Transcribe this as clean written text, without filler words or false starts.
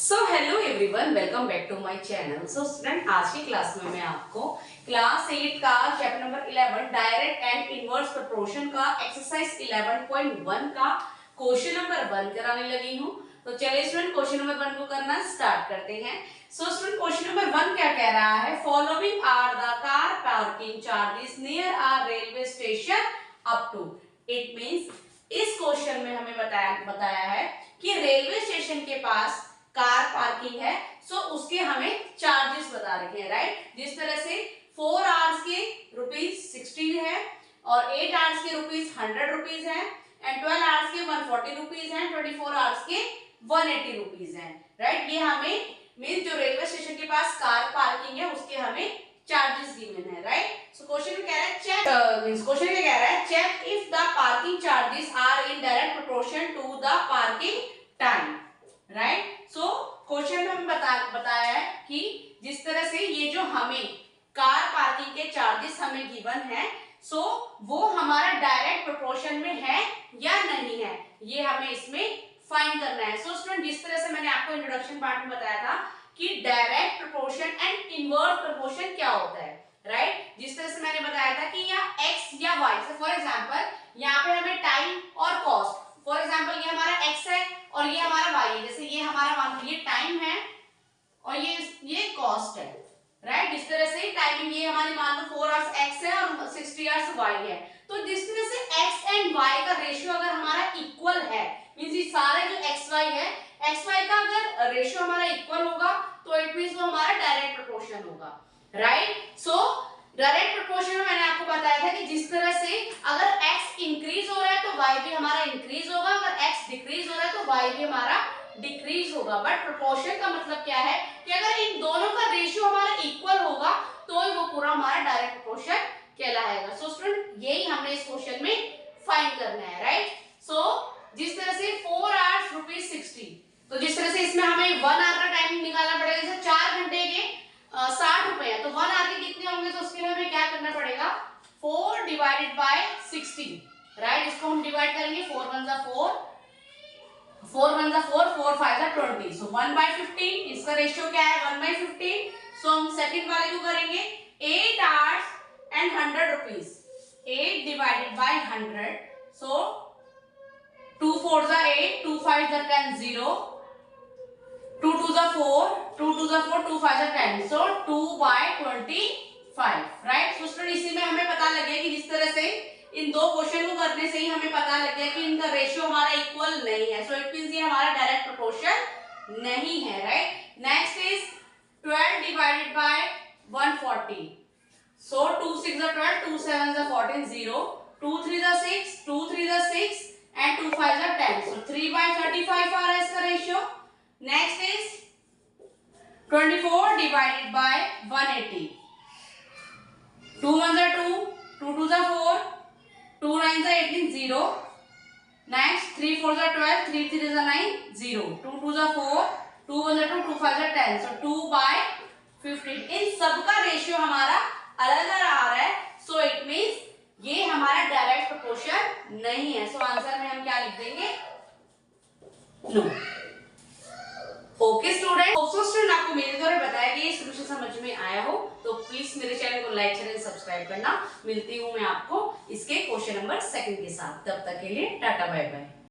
So hello everyone, welcome back to my channel. So student, आज की class में मैं आपको क्लास 8 का chapter number 11 direct and inverse proportion का एक्सरसाइज 11.1 का क्वेश्चन नंबर 1 कराने लगी हूँ। तो चलिए स्टूडेंट, क्वेश्चन नंबर 1 को करना स्टार्ट करते हैं। सो स्टूडेंट, क्वेश्चन नंबर 1 क्या कह रहा है? Following are the car parking charges near a railway station up to. It means इस क्वेश्चन में हमें बताया है कि रेलवे स्टेशन के पास कार पार्किंग है, सो उसके हमें चार्जेस बता रखे हैं, राइट। जिस तरह से 4 आवर्स के ₹60 है और 8 आवर्स के ₹100 है एंड 12 आवर्स के ₹140 है, 24 आवर्स के ₹180 है, राइट। ये हमें मीन जो रेलवे स्टेशन के पास कार पार्किंग है उसके हमें चार्जेस गिवन है, राइट। सो क्वेश्चन में कह रहा है चेक मींस क्वेश्चन में कह रहा है check if the parking charges are in direct proportion to the parking time, right. So question में हमें बताया है कि जिस तरह से ये जो हमें कार पार्किंग के चार्जेस हमें गिवन है, सो वो हमारा डायरेक्ट प्रोपोर्शन में है या नहीं है, ये हमें इसमें फाइंड करना है। सो स्टूडेंट, जिस तरह से मैंने आपको इंट्रोडक्शन पार्ट में बताया था कि direct proportion and inverse proportion क्या होता है, राइट। जिस तरह से मैंने बताया था कि या एक्स या वाई से, फॉर एग्जांपल यहाँ पे हमें टाइम और कॉस्ट, फॉर एग्जांपल ये हमारा एक्स है और ये हमारा वाई है। जैसे ये हमारा मान लो ये टाइम है और ये कॉस्ट है, राइट। जिस तरह से टाइमिंग ये हमारी मान लो 4 आवर्स एक्स है और 60 आवर्स वाई है। तो जिस तरह से एक्स एंड वाई का रेशियो अगर हमारा इक्वल है, मींस ये सारे जो एक्स वाई है, एक्स वाई का अगर रेशियो हमारा इक्वल होगा तो इट मींस वो हमारा डायरेक्ट प्रोपोर्शन होगा, राइट। सो डायरेक्ट प्रोपोर्शन में मैंने आपको बताया था कि जिस तरह से अगर x इंक्रीज हो रहा है तो y भी हमारा इंक्रीज होगा, अगर x डिक्रीज हो रहा है तो y भी हमारा डिक्रीज होगा। बट प्रोपोर्शन का मतलब क्या है कि अगर इन दोनों का रेशियो हमारा इक्वल होगा तो वो पूरा हमारा डायरेक्ट प्रोपोर्शन कहलाएगा। सो स्टूडेंट, यही हमें इस क्वेश्चन में फाइंड करना है, राइट। सो जिस तरह से 4 आवर्स ₹60, तो जिस तरह से इसमें हमें 1 आवर का टाइमिंग निकालना पड़ेगा। जैसे 4 घंटे के 60 रुपए है तो 1 आवर के कितने होंगे, तो उसके लिए हमें क्या करना पड़ेगा, 4 डिवाइडेड बाय 60, राइट। इसको हम डिवाइड करेंगे, 4 1 जा 4, 4 1 जा 4, 4 5 जा 20, सो 1/15। इसका रेशियो क्या है, 1/15। सो हम सेकंड वाले को करेंगे 8 आवर्स एंड ₹100, 8 डिवाइडेड बाय 100, सो 2 4 जा 8, 2 5 जा 10, 0, 2 2 जा 4, 2 2 जा 4, 2 5 जा 10, सो 2/25, राइट। सो स्टूडेंट, इसी में हमें पता लग गया कि जिस तरह से इन दो क्वेश्चन को करने से ही हमें पता लग गया कि इनका रेशियो हमारा इक्वल नहीं है। सो इट मींस ये हमारा डायरेक्ट प्रोपोर्शन नहीं है, right. Next is 12 divided by 140, सो 2 6 जा 12, 2 7 जा 14, 0, 2 3 जा 6, 2 3 जा 6 एंड 2 5 जा 10, सो 3/35 आ रहा है इसका ratio. Next is 24 divided by 180, 2 1 जा 2, 2 2 जा 4, 2 9 जा 18, 0, नेक्स्ट 3 4 जा 12, 3 3 जा 9, 0, 2 2 जा 4, 2 1 जा 2, 2 5 जा 10, सो 2/15। इन सबका रेशियो हमारा अलग अलग आ रहा है, सो इट मींस ये हमारा डायरेक्ट प्रोपोर्शन नहीं है। सो आंसर में हम क्या लिख देंगे, नो। ओके स्टूडेंट, स्टूडेंट आपको मेरे द्वारा बताया गया ये सॉल्यूशन समझ में आया हो तो प्लीज मेरे चैनल को लाइक शेयर सब्सक्राइब करना। मिलती हूँ मैं आपको इसके क्वेश्चन नंबर 2 के साथ, तब तक के लिए टाटा बाय बाय।